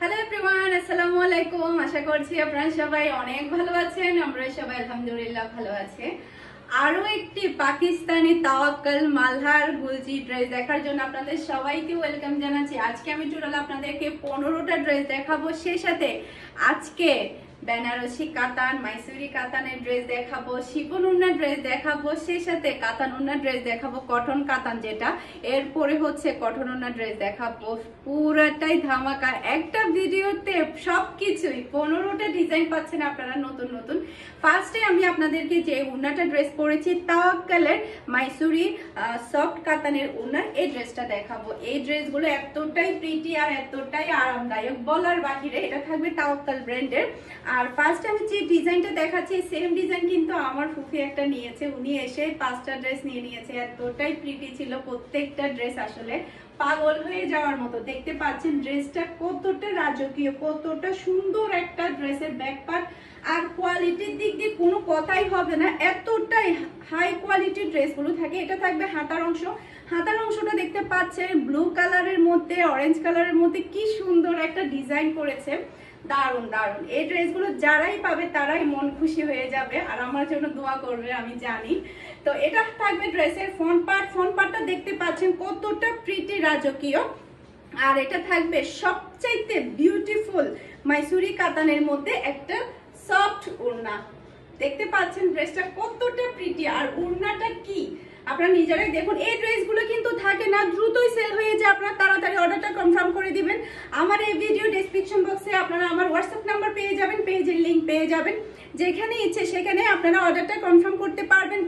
Hello everyone, আসসালামু আলাইকুম। আশা করছি আপনারা সবাই অনেক ভালো আছেন। আমরা সবাই আলহামদুলিল্লাহ ভালো আছি। আরো একটি পাকিস্তানি তাওয়াক্কাল মালহার গুলজি ড্রেস দেখার জন্য আপনাদের সবাইকে ওয়েলকাম জানাচ্ছি। আজকে আমি টোটাল আপনাদেরকে 15টা ড্রেস দেখাবো, সেই সাথে আজকে বেনারসি কাতান, মাইসুরি কাতানের ড্রেস দেখাবো, শিফন উন্না ড্রেস দেখাবো, সেই সাথে কাতান উন্না ড্রেস দেখাবো, কটন কাতান যেটা, এরপরে হচ্ছে কটন উন্না ড্রেস দেখাবো। পুরাটাই ধামাকা একটা ভিডিওতে, সবকিছুই 15টা ডিজাইন পাচ্ছেন আপনারা নতুন নতুন। ফার্স্টে আমি আপনাদেরকে যে উন্নাটা ড্রেস পরেছি তাওয়াক্কালের মাইসুরি সফট কাতানের উন্নার এই ড্রেসটা দেখাবো। এই ড্রেসগুলো এতটাই প্রিটি আর এতটাই আরামদায়ক বলার বাহিরে। এটা থাকবে তাওয়াক্কাল ব্র্যান্ডের। আর ফার্স্ট আমি যে ডিজাইনটা দেখাচ্ছি সেম ডিজাইন কিন্তু আমার ফুফি একটা নিয়েছে, উনি এসে 5টা ড্রেস নিয়ে নিয়েছে। এতটাই প্রিটি ছিল প্রত্যেকটা ড্রেস, আসলে পাগল হয়ে যাওয়ার মতো। দেখতে পাচ্ছেন ড্রেসটা কতটা রাজকীয়, কতটা সুন্দর একটা ড্রেসের ব্যাক পার্ট। আর কোয়ালিটির দিক দিয়ে কোনো কথাই হবে না, এতটাই হাই কোয়ালিটির ড্রেসগুলো থাকে। এটা থাকবে হাতার অংশ। হাতার অংশটা দেখতে পাচ্ছেন ব্লু কালারের মধ্যে অরেঞ্জ কালারের মধ্যে কি সুন্দর একটা ডিজাইন করেছে, দারুন দারুন। এই ড্রেসগুলো যারাই পাবে তারাই মন খুশি হয়ে যাবে আর আমার জন্য দোয়া করবে, আমি জানি। তো এটা থাকবে ড্রেসের ফ্রন্ট পার্ট। ফ্রন্ট পার্টটা দেখতে পাচ্ছেন কতটা প্রিটি রাজকীয়। আর এটা থাকবে সবচাইতে বিউটিফুল মাইসুরি কাতানের মধ্যে একটা সফট ওড়না। দেখতে পাচ্ছেন ড্রেসটা কতটা প্রিটি, আর ওড়নাটা কি আপনারা নিজেরাই দেখুন। এই ড্রেসগুলো কিন্তু থাকে না, দ্রুতই সেল হয়ে যায়। আপনারা তাড়াতাড়ি অর্ডারটা কনফার্ম করে দিবেন। আমার এই ভিডিও ডেসক্রিপশন বক্সে আপনারা আমার হোয়াটসঅ্যাপ নাম্বার পেয়ে যাবেন, পেজের লিংক পেয়ে যাবেন। যেখানে ইচ্ছে সেখানে আপনারা অর্ডারটা কনফার্ম করতে পারবেন।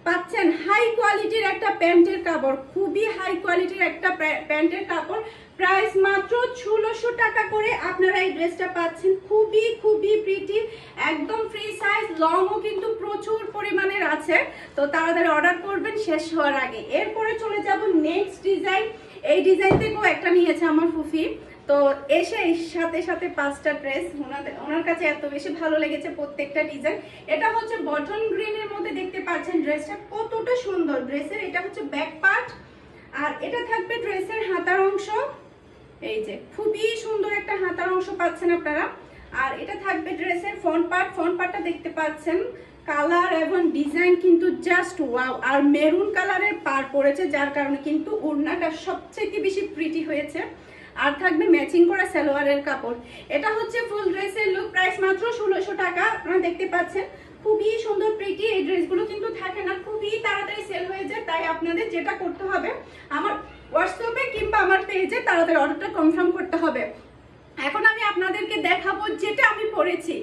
পাচ্ছেন হাই কোয়ালিটির একটা প্যান্টের কাপড়, খুবই হাই কোয়ালিটির একটা প্যান্টের কাপড়। প্রাইস মাত্র 1600 টাকা করে আপনারা এই ড্রেসটা পাচ্ছেন। খুবই খুবই প্রিটি, একদম ফ্রি সাইজ, লংও কিন্তু প্রচুর পরিমাণের আছে। তো তাড়াতাড়ি অর্ডার করবেন শেষ হওয়ার আগে। এরপরে চলে যাব নেক্সট ডিজাইন। এই ডিজাইন থেকেও একটা নিয়েছে আমার ফুফি। তো এসে সাথে সাথে 5টা ড্রেস ওনার কাছে এত বেশি ভালো লেগেছে প্রত্যেকটা ডিজাইন। এটা হচ্ছে বটন গ্রিনের মধ্যে, দেখতে পাচ্ছেন ড্রেসটা কতটা সুন্দর। ড্রেসের এটা হচ্ছে ব্যাক পার্ট, আর এটা থাকবে ড্রেসের হাতার অংশ। এই যে খুবই সুন্দর একটা হাতার অংশ পাচ্ছেন আপনারা। আর এটা থাকবে ড্রেসের ফ্রন্ট পার্ট। ফ্রন্ট পার্টটা দেখতে পাচ্ছেন কালার এবং ডিজাইন কিন্তু জাস্ট ওয়াও। আর মেরুন কালারের পার পড়েছে, যার কারণে কিন্তু ওড়নাটা সবচেয়ে বেশি প্রিটি হয়েছে। আর থাকবে ম্যাচিং করা সালোয়ারের কাপড়। এটা হচ্ছে ফুল ড্রেসের লুক। প্রাইস মাত্র 1600 টাকা। আপনারা দেখতে পাচ্ছেন খুবই সুন্দর প্রিটি। এই ড্রেসগুলো কিন্তু থাকে না, খুবই তাড়াতাড়ি সেল হয়ে যায়। তাই আপনাদের যেটা করতে হবে, আমার হোয়াটসঅ্যাপে কিংবা আমার পেজে তাড়াতাড়ি অর্ডারটা কনফার্ম করতে হবে। এখন আমি আপনাদেরকে দেখাবো যেটা আমি পরেছি,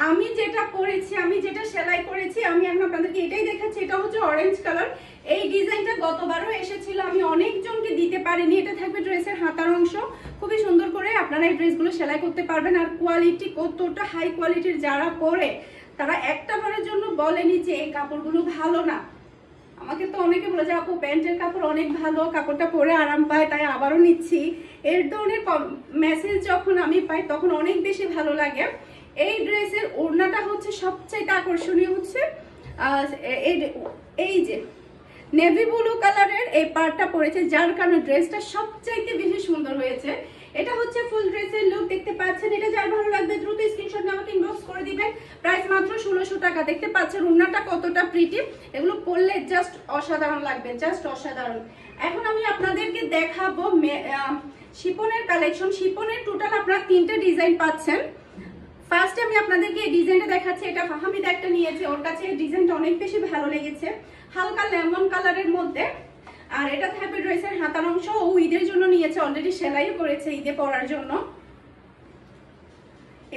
আমি যেটা সেলাই করেছি। আমি এখন আপনাদেরকে এটাই দেখাচ্ছি। এটা হচ্ছে অরেঞ্জ কালার। এই ডিজাইনটা গতবারও এসেছিল, আমি অনেকজনকে দিতে পারিনি। এটা থাকবে ড্রেসের হাতার অংশ। খুবই সুন্দর করে আপনারা এই ড্রেসগুলো সেলাই করতে পারবেন। আর কোয়ালিটি কতটা হাই কোয়ালিটির, যারা পরে তারা একটা বারের জন্য বলেনি যে এই কাপড়গুলো ভালো না। আমাকে তো অনেকে বলে যে আপু প্যান্টের কাপড় অনেক ভালো, কাপড়টা পরে আরাম পায়, তাই আবারও নিচ্ছি। এর ধরনের মেসেজ যখন আমি পাই তখন অনেক বেশি ভালো লাগে। এই ড্রেসের ওড়নাটা হচ্ছে সবচেয়ে আকর্ষণীয়, হচ্ছে এই যে নেভি ব্লু কালারের এই পার্টটা পরেছে, যার কারণে ড্রেসটা সবচাইতে বেশি সুন্দর হয়েছে। এটা হচ্ছে ফুল ড্রেসের লুক, দেখতে পাচ্ছেন। এটা যার ভালো লাগবে দ্রুত স্ক্রিনশট আমাকে ইনবক্স করে দিবেন। প্রাইস মাত্র 1600 টাকা। দেখতে পাচ্ছেন ওড়নাটা কতটা প্রিটি, এগুলো পরলে জাস্ট অসাধারণ লাগবে, জাস্ট অসাধারণ। এখন আমি আপনাদেরকে দেখাবো শিপনের কালেকশন। শিপনের টোটাল আপনারা 3টে ডিজাইন পাচ্ছেন। ফার্স্টে আমি আপনাদেরকে এই ডিজাইনটা দেখাচ্ছি। এটা ফাহামিদা একটা নিয়েছে, ওর কাছে এই ডিজাইনটা অনেক বেশি ভালো লেগেছে, হালকা লেমন কালারের মধ্যে। আর এটা থাকবে ড্রেসের হাতার অংশ। ও ঈদের জন্য নিয়েছে, অলরেডি সেলাইও করেছে ঈদে পরার জন্য।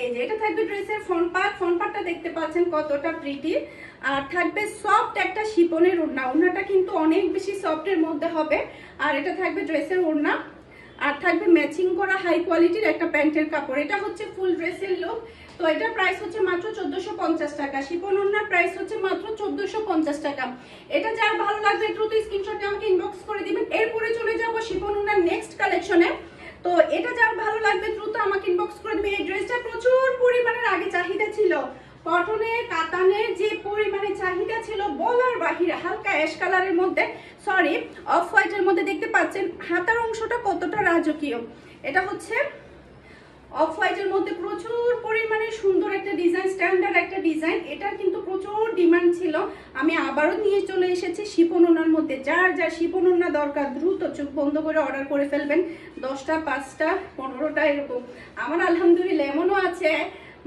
এই যে এটা থাকবে ড্রেসের ফ্রন্ট পার্ট। ফ্রন্ট পার্টটা দেখতে পাচ্ছেন কতটা প্রিটি। আর থাকবে সফট একটা শিপনের ওড়না। ওড়নাটা কিন্তু অনেক বেশি সফটের মধ্যে হবে। আর এটা থাকবে ড্রেসের ওড়না। আর থাকবে ম্যাচিং করা হাই কোয়ালিটির একটা প্যান্টের কাপড়। এটা হচ্ছে ফুল ড্রেসের লুক। তো এটার প্রাইস হচ্ছে মাত্র 1450 টাকা। শিপন ওড়নার প্রাইস হচ্ছে মাত্র 1450 টাকা। এটা যার ভালো লাগবে দ্রুত স্ক্রিনশট আমাকে ইনবক্স করে দিবেন। এরপরে চলে যাব শিপন ওড়নার নেক্সট কালেকশনে। তো এটা যার ভালো লাগবে দ্রুত আমাকে ইনবক্স করে দিবেন। এই ড্রেসটা প্রচুর পরিমাণের আগে চাহিদা ছিল, কটনের কাতানের যে পরিমাণে চাহিদা ছিল বলার বাহিরে। হালকা অ্যাশ কালারের মধ্যে, সরি অফ হোয়াইটের মধ্যে দেখতে পাচ্ছেন হাতার অংশটা কতটা রাজকীয়। এটা হচ্ছে অফ স্ট্যান্ডার্ড একটা ডিজাইন, এটা কিন্তু প্রচুর ডিমান্ড ছিল। আমি আবারও নিয়ে চলে এসেছি শিপন ওড়নার মধ্যে। যার যার শিপন ওড়না দরকার দ্রুত চোখ বন্ধ করে অর্ডার করে ফেলবেন। 10টা 5টা 15টা এরকম। আমার আলহামদুলিল্লাহ এমনও আছে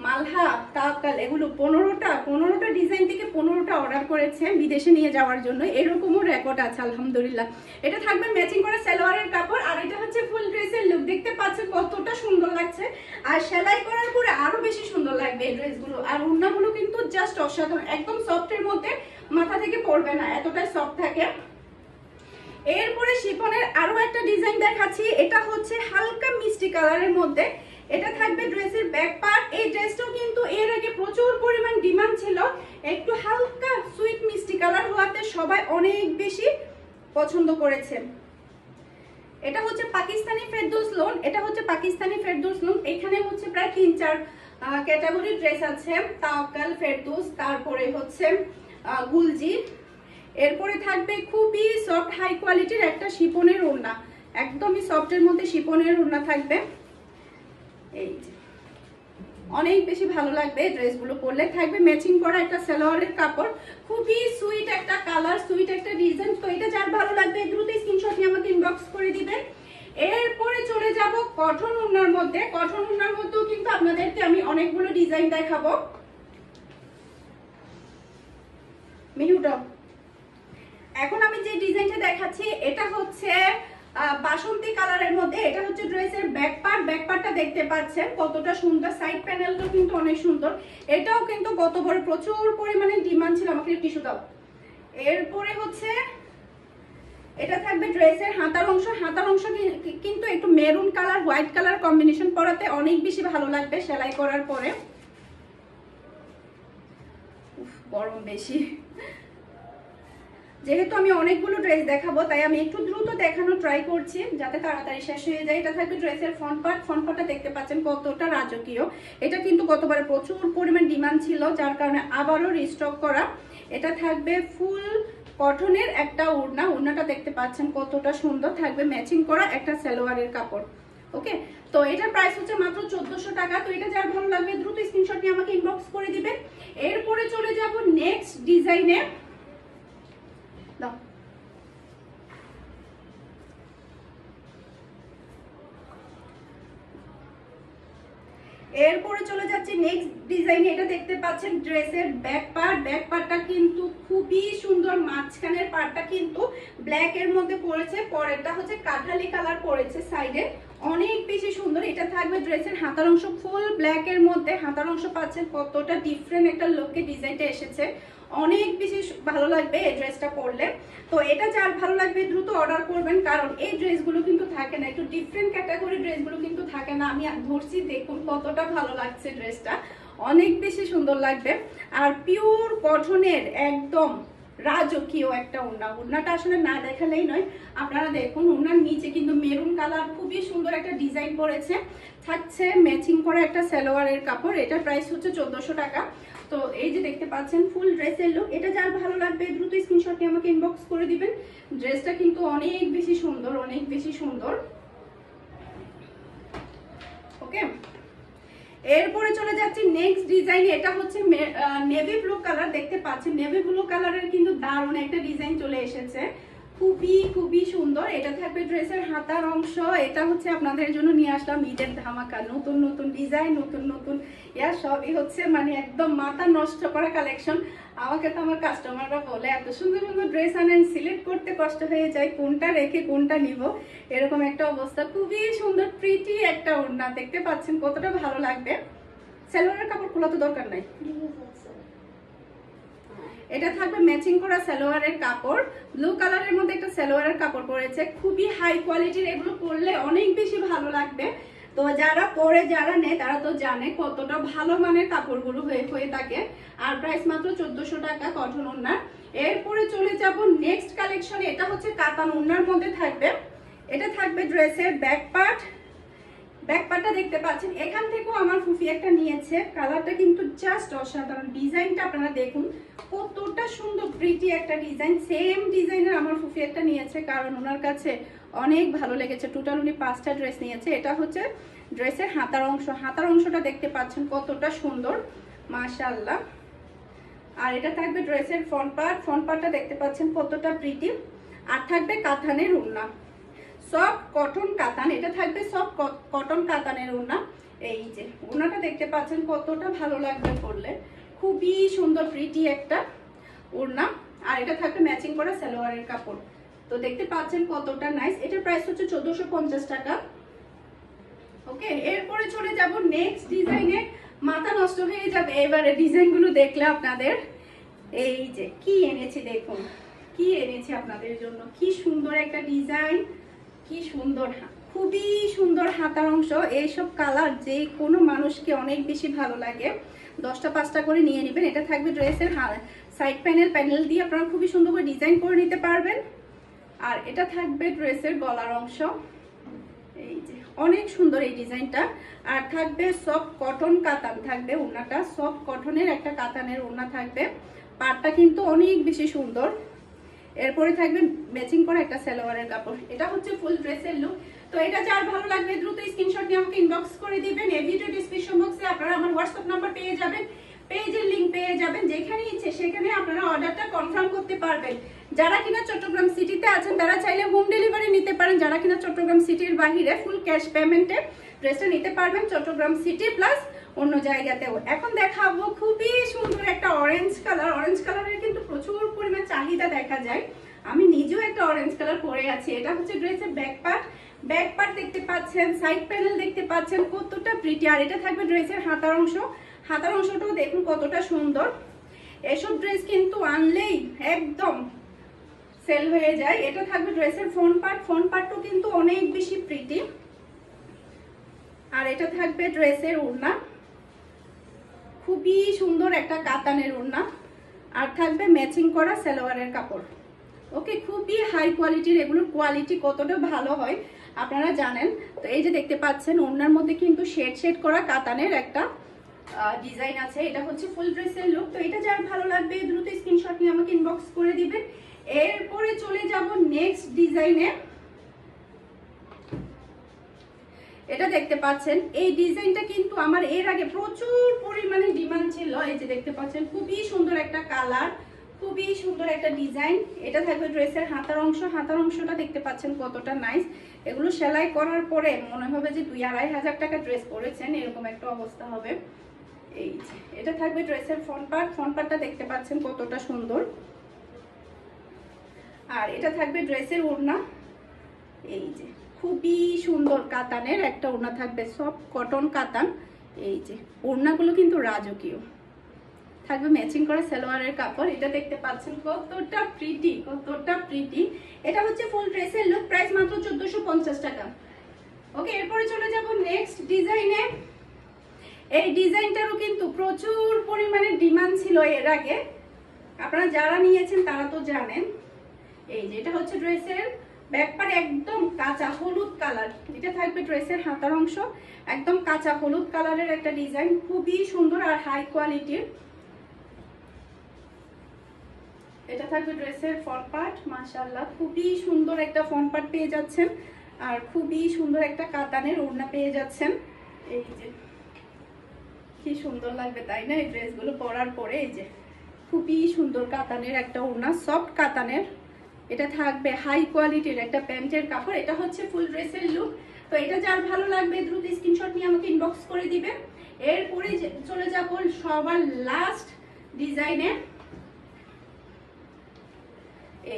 মালহা তাওয়াক্কাল এগুলো 15টা ডিজাইন থেকে 15টা অর্ডার করেছে বিদেশে নিয়ে যাওয়ার জন্য, এরকমও রেকর্ড আছে আলহামদুলিল্লাহ। এটা থাকবে ম্যাচিং করা সালোয়ারের কাপড়, আর এটা হচ্ছে ফুল ড্রেসের লুক। দেখতে পাচ্ছেন কতটা সুন্দর লাগছে, আর সেলাই করার পরে আরো বেশি সুন্দর লাগবে এই ড্রেসগুলো। আর ওড়নাগুলো কিন্তু জাস্ট অসাধারণ, একদম সফটের মধ্যে, মাথা থেকে পড়বে না, এতটাই সফট থাকে। এরপরে শিফনের আরো একটা ডিজাইন দেখাচ্ছি, এটা হচ্ছে হালকা মিষ্টি কালারের মধ্যে। এটা থাকবে ড্রেসের ব্যাক পার্ট। এই ড্রেসটাও কিন্তু এর আগে প্রচুর পরিমাণ ডিমান্ড ছিল, একটু হালকা সুইট মিষ্টি কালার হওয়াতে সবাই অনেক বেশি পছন্দ করেছে। এটা হচ্ছে পাকিস্তানি ফেরদৌস লোন, এটা হচ্ছে পাকিস্তানি ফেরদৌস লোন। এখানে হচ্ছে প্রায় 3-4 ক্যাটাগরি ড্রেস আছে, তাওয়াক্কাল, ফেরদৌস, তারপরে হচ্ছে গুলজি। এরপরে থাকবে খুবই সফট হাই কোয়ালিটির একটা শিপনের ওড়না, একদমই সফটের মধ্যে শিপনের ওড়না থাকবে। এই যে অনেক বেশি ভালো লাগবে ড্রেসগুলো পরলে। থাকবে ম্যাচিং করা একটা সালোয়ারের কাপড়, খুবই সুইট একটা কালার, সুইট একটা ডিজাইন। তো এটা যার ভালো লাগবে দ্রুত স্ক্রিনশট নিয়ে আমাকে ইনবক্স করে দিবেন। এরপরে চলে যাব কটন ওড়নার মধ্যে। কটন ওড়নার মধ্যেও কিন্তু আপনাদেরকে আমি অনেকগুলো ডিজাইন দেখাবো। মিহুটা এখন আমি যে ডিজাইনটা দেখাচ্ছি এটা হচ্ছে বাসন্তী কালারের মধ্যে। এটা হচ্ছে ড্রেসের ব্যাক পার্ট। ব্যাক পার্টটা দেখতে পাচ্ছেন কতটা সুন্দর, সাইড প্যানেলটা কিন্তু অনেক সুন্দর। এটাও কিন্তু গতবারে প্রচুর পরিমাণে ডিমান্ড ছিল। আমাকে টিস্যু দাও। এরপরে হচ্ছে এটা থাকবে ড্রেসের হাতার অংশ। হাতার অংশ কিন্তু একটু maroon colour white colour combination, পরাতে অনেক বেশি ভালো লাগবে সেলাই করার পরে। গরম বেশি, যেহেতু আমি অনেকগুলো ড্রেস দেখাবো তাই আমি একটু দ্রুত দেখানো ট্রাই করছি যাতে তাড়াতাড়ি শেষ হয়ে যায়। এটা থাকবে ড্রেসের ফ্রন্ট পার্ট। ফ্রন্ট পার্টটা দেখতে পাচ্ছেন কতটা রাজকীয়। এটা কিন্তু গতবারে প্রচুর পরিমাণ ডিমান্ড ছিল, যার কারণে আবারও রিস্টক করা। এটা থাকবে ফুল কটনের একটা ওড়না। ওড়নাটা দেখতে পাচ্ছেন কতটা সুন্দর, থাকবে ম্যাচিং করা একটা সালোয়ারের কাপড়। ওকে, তো এটার প্রাইস হচ্ছে মাত্র 1400 টাকা। তো এটা যার ভালো লাগবে দ্রুত স্ক্রিনশট নিয়ে আমাকে ইনবক্স করে দিবেন। এরপরে চলে যাব নেক্সট ডিজাইনে। এরপরে চলে যাচ্ছে নেক্সট ডিজাইনে। এটা দেখতে পাচ্ছেন ড্রেসের ব্যাক পার্ট। ব্যাক পার্টটা কিন্তু খুবই সুন্দর, মাঝখানের পার্টটা কিন্তু ব্ল্যাক এর মধ্যে পড়েছে, পরেরটা হচ্ছে কাঠালি কালার পড়েছে সাইডে, অনেক বেশি সুন্দর। এটা থাকবে ড্রেসের হাতার অংশ ফুল ব্ল্যাক এর মধ্যে। হাতার অংশ পাচ্ছেন কতটা ডিফারেন্ট একটা লুকে ডিজাইনটা এসেছে, অনেক বেশি ভালো লাগবে এই ড্রেসটা পরলে। তো এটা যার ভালো লাগবে দ্রুত অর্ডার করবেন, কারণ এই ড্রেসগুলো কিন্তু থাকে না, একটু ডিফারেন্ট ক্যাটাগরি ড্রেসগুলো কিন্তু থাকে না। আমি ধরছি, দেখুন কতটা ভালো লাগছে ড্রেসটা, অনেক বেশি সুন্দর লাগবে। আর পিওর কটনের একদম রাজকীয় একটা ওড়না। ওড়নাটা আসলে না দেখালেই নয়, আপনারা দেখুন ওড়নার নিচে কিন্তু মেরুন কালার খুবই সুন্দর একটা ডিজাইন পড়েছে, থাকছে ম্যাচিং করা একটা সালোয়ারের কাপড়। এটার প্রাইস হচ্ছে 1400 টাকা। তো এই যে দেখতে পাচ্ছেন ফুল ড্রেসের লুক। এটা যার ভালো লাগবে দ্রুত স্ক্রিনশট নিয়ে আমাকে ইনবক্স করে দিবেন। ড্রেসটা কিন্তু অনেক বেশি সুন্দর, অনেক বেশি সুন্দর। ওকে, এরপরে চলে যাচ্ছি নেক্সট ডিজাইনে। এটা হচ্ছে নেভি ব্লু কালার। দেখতে পাচ্ছেন নেভি ব্লু কালারের কিন্তু দারুণ একটা ডিজাইন চলে এসেছে, খুবই খুবই সুন্দর। এটা থাকবে ড্রেসের হাতার অংশ। এটা হচ্ছে আপনাদের জন্য নিয়ে আসলাম ঈদের ধামাকা, নতুন নতুন ডিজাইন, নতুন নতুন সবই হচ্ছে মানে একদম মাথা নষ্ট করা কালেকশন। আমাকে তো আমার কাস্টমাররা বলে এত সুন্দর সুন্দর ড্রেস আনেন, সিলেক্ট করতে কষ্ট হয়ে যায়, কোনটা রেখে কোনটা নিব, এরকম একটা অবস্থা। খুবই সুন্দর প্রিটি একটা ওড়না, দেখতে পাচ্ছেন কতটা ভালো লাগবে। সালোয়ারের কাপড় খোলা তো দরকার নাই। এটা থাকবে ম্যাচিং করা সালোয়ারের কাপড়, ব্লু কালারের মধ্যে একটা সালোয়ারের কাপড় পরেছে, খুবই হাই কোয়ালিটির। এগুলো পরলে অনেক বেশি ভালো লাগবে। তো যারা পরে যারা নেয় তারা তো জানে কতটা ভালো মানের কাপড়গুলো হয়ে থাকে। আর প্রাইস মাত্র 1400 টাকা কটন ওড়নার। এরপরে চলে যাব নেক্সট কালেকশনে। এটা হচ্ছে কাতান ওড়নার মধ্যে থাকবে। এটা থাকবে ড্রেসের ব্যাক পার্ট। ব্যাক পার্টটা দেখতে পাচ্ছেন, এখান থেকেও আমার ফুফি একটা নিয়েছে, কালারটা কিন্তু জাস্ট অসাধারণ। ডিজাইনটা আপনারা দেখুন কতটা সুন্দর প্রিটি একটা ডিজাইন। সেম ডিজাইনের আমার ফুফি একটা নিয়েছে, কারণ ওনার কাছে অনেক ভালো লেগেছে। টোটাল উনি 5টা ড্রেস নিয়েছে। এটা হচ্ছে ড্রেসের হাতার অংশ। হাতার অংশটা দেখতে পাচ্ছেন কতটা সুন্দর, মাশাআল্লাহ। আর এটা থাকবে ড্রেসের ফ্রন্ট পার্টটা দেখতে পাচ্ছেন কতটা প্রিটি। আর থাকবে কাতানের ওড়না, সফট কটন কাতান, এটা থাকবে সফট কটন কাতানের ওড়না। এই যে ওড়নাটা দেখতে পাচ্ছেন কতটা ভালো লাগবে পরলে, খুবই সুন্দর প্রিটি একটা ওড়না। আর এটা থাকবে ম্যাচিং করা সালোয়ারের কাপড়। তো দেখতে পাচ্ছেন কতটা নাইস। এটার প্রাইস হচ্ছে 1450 টাকা। ওকে, এরপরে চলে যাব নেক্সট ডিজাইনে। মাথা নষ্ট হয়ে যাবে এবারে ডিজাইনগুলো দেখলে আপনাদের। এই যে কি এনেছি দেখুন, কি এনেছি আপনাদের জন্য, কি সুন্দর একটা ডিজাইন, কি সুন্দর, খুবই সুন্দর হাতার অংশ। এইসব কালার যে কোনো মানুষকে অনেক বেশি ভালো লাগে। 10টা 5টা করে নিয়ে নেবেন। এটা থাকবে ড্রেসের সাইড প্যানেল দিয়ে আপনারা খুবই সুন্দর করে ডিজাইন করে নিতে পারবেন। আর এটা থাকবে ড্রেসের গলার অংশ। এই যে অনেক সুন্দর এই ডিজাইনটা। আর থাকবে সফট কটন কাতান, থাকবে ওড়নাটা সফট কটনের একটা কাতানের ওড়না থাকবে। পাড়টা কিন্তু অনেক বেশি সুন্দর। এরপরে থাকবে ম্যাচিং করা একটা সালোয়ারের কাপড়। এটা হচ্ছে ফুল ড্রেসের লুক। তো এটা যার ভালো লাগবে দ্রুত স্ক্রিনশট নিয়ে আমাকে ইনবক্স করে দিবেন। এই ভিডিও ডেসক্রিপশন বক্সে আপনারা আমার হোয়াটসঅ্যাপ নাম্বার পেয়ে যাবেন, পেজের লিংক পেয়ে যাবেন। যেখানে ইচ্ছে সেখানে আপনারা অর্ডারটা কনফার্ম করতে পারবেন। যারা কিনা চট্টগ্রাম সিটিতে আছেন তারা চাইলে হোম ডেলিভারি নিতে পারেন। যারা কিনা চট্টগ্রাম সিটির বাহিরে ফুল ক্যাশ পেমেন্টে ড্রেসটা নিতে পারবেন চট্টগ্রাম সিটি প্লাস অন্য জায়গাতেও। এখন দেখাবো খুবই সুন্দর একটা অরেঞ্জ কালার। অরেঞ্জ কালারের কিন্তু প্রচুর পরিমাণ চাহিদা দেখা যায়। আমি নিজেও একটা অরেঞ্জ কালার পরে আছি। এটা হচ্ছে ড্রেসের ব্যাক পার্ট দেখতে পাচ্ছেন, সাইড প্যানেল দেখতে পাচ্ছেন কতটা প্রিটি। আর এটা থাকবে ড্রেসের হাতার অংশ। হাতার অংশটাও দেখুন কতটা সুন্দর। এসব ড্রেস কিন্তু আনলেই একদম সেল হয়ে যায়। এটা থাকবে ড্রেসের ফ্রন্ট পার্টও কিন্তু অনেক বেশি প্রিটি। আর এটা থাকবে ড্রেসের ওড়না, খুবই সুন্দর একটা কাতানের ওড়না। আর থাকবে ম্যাচিং করা সালোয়ারের কাপড়। ওকে, খুবই হাই কোয়ালিটির, এগুলোর কোয়ালিটি কতটা ভালো হয় আপনারা জানেন। তো এই যে দেখতে পাচ্ছেন ওড়নার মধ্যে কিন্তু শেড করা কাতানের একটা ডিজাইন আছে। এটা হচ্ছে ফুল ড্রেসের লুক। তো এটা যার ভালো লাগবে দ্রুত স্ক্রিনশট নিয়ে আমাকে ইনবক্স করে দিবেন। এরপরে চলে যাব নেক্সট ডিজাইনে। এটা দেখতে পাচ্ছেন এই ডিজাইনটা কিন্তু আমার এর আগে প্রচুর পরিমাণে ডিমান্ড ছিল। এই যে দেখতে পাচ্ছেন খুবই সুন্দর একটা কালার, খুবই সুন্দর একটা ডিজাইন। এটা থাকবে ড্রেসের হাতার অংশ। হাতার অংশটা দেখতে পাচ্ছেন কতটা নাইস। এগুলো সেলাই করার পরে মনে হবে যে 2-2.5 হাজার টাকা ড্রেস পরেছেন, এরকম একটা অবস্থা হবে। এই যে এটা থাকবে ড্রেসের ফ্রন্ট পার্টটা দেখতে পাচ্ছেন কতটা সুন্দর। আর এটা থাকবে ড্রেসের ওড়না। এই যে খুবই সুন্দর কাতানের একটা ওড়না থাকবে, সফট কটন কাতান। এই যে ওড়নাগুলো কিন্তু রাজকীয়। থাকবে ম্যাচিং করা সালোয়ারের কাপড়। এটা দেখতে পাচ্ছেন কতটা প্রিটি। এটা হচ্ছে ফুল ড্রেসের লুক। প্রাইস মাত্র 1450 টাকা। ওকে, এরপরে চলে যাব নেক্সট ডিজাইনে। এই ডিজাইনটারও কিন্তু প্রচুর পরিমাণে ডিমান্ড ছিল এর আগে। আপনারা যারা নিয়েছেন তারা তো জানেন। এই যে এটা হচ্ছে ড্রেসের ব্যাক পার্ট, একদম কাঁচা হলুদ কালার। এটা থাকবে ড্রেসের হাতার অংশ, একদম কাঁচা হলুদ কালারের একটা ডিজাইন, খুবই সুন্দর আর হাই কোয়ালিটির। এটা থাকবে ড্রেসের ফ্রন্ট পার্ট। মাশাআল্লাহ, খুবই সুন্দর একটা ফ্রন্ট পার্ট পেয়ে যাচ্ছেন। আর খুবই সুন্দর একটা কাতানের ওড়না পেয়ে যাচ্ছেন। এই যে কি সুন্দর লাগবে তাই না এই ড্রেসগুলো পরার পরে। এই যে খুবই সুন্দর কাতানের একটা ওড়না, সফট কাতানের। এটা থাকবে হাই কোয়ালিটির একটা প্যান্টের কাপড়। এটা হচ্ছে ফুল ড্রেসের লুক। তো এটা যার ভালো লাগবে দ্রুত স্ক্রিনশট নিয়ে আমাকে ইনবক্স করে দিবেন। এরপরে চলে যাব সবার লাস্ট ডিজাইনে।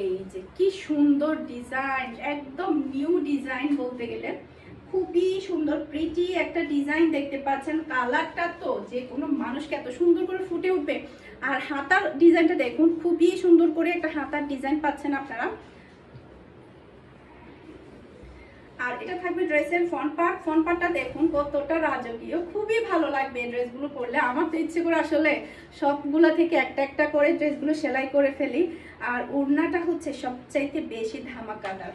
এই যে কি সুন্দর ডিজাইন, একদম নিউ ডিজাইন বলতে গেলে। খুবই সুন্দর প্রিটি একটা ডিজাইন দেখতে পাচ্ছেন। কালারটা তো যে কোনো মানুষকে এত সুন্দর করে ফুটে উঠবে। আর হাতার ডিজাইনটা দেখুন, খুবই সুন্দর করে একটা হাতার ডিজাইন পাচ্ছেন আপনারা। আর এটা থাকবে ড্রেসের ফ্রন্ট পার্টটা দেখুন কতটা রাজকীয়। খুবই ভালো লাগবে এই ড্রেসগুলো পরলে। আমার তো ইচ্ছে করে আসলে সবগুলো থেকে একটা একটা করে ড্রেসগুলো সেলাই করে ফেলি। আর ওড়নাটা হচ্ছে সবচাইতে বেশি ধামাকাদার।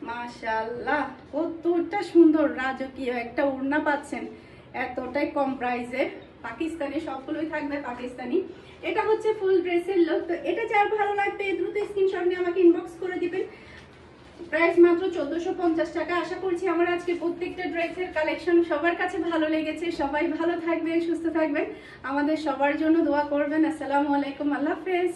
মাশাআল্লাহ, কতটা সুন্দর রাজকীয় একটা ওড়না পাচ্ছেন এতটাই কম প্রাইসে। পাকিস্তানি, সবগুলোই থাকবে পাকিস্তানি। এটা হচ্ছে ফুল ড্রেসের লুক। তো এটা যার ভালো লাগবে দ্রুত স্ক্রিনশট নিয়ে আমাকে ইনবক্স করে দিবেন। প্রাইস মাত্র 1450 টাকা। আশা করছি আমার আজকে প্রত্যেকটা ড্রেসের কালেকশন সবার কাছে ভালো লেগেছে। সবাই ভালো থাকবেন, সুস্থ থাকবেন, আমাদের সবার জন্য দোয়া করবেন। আসসালামু আলাইকুম, আল্লাহ হাফেজ।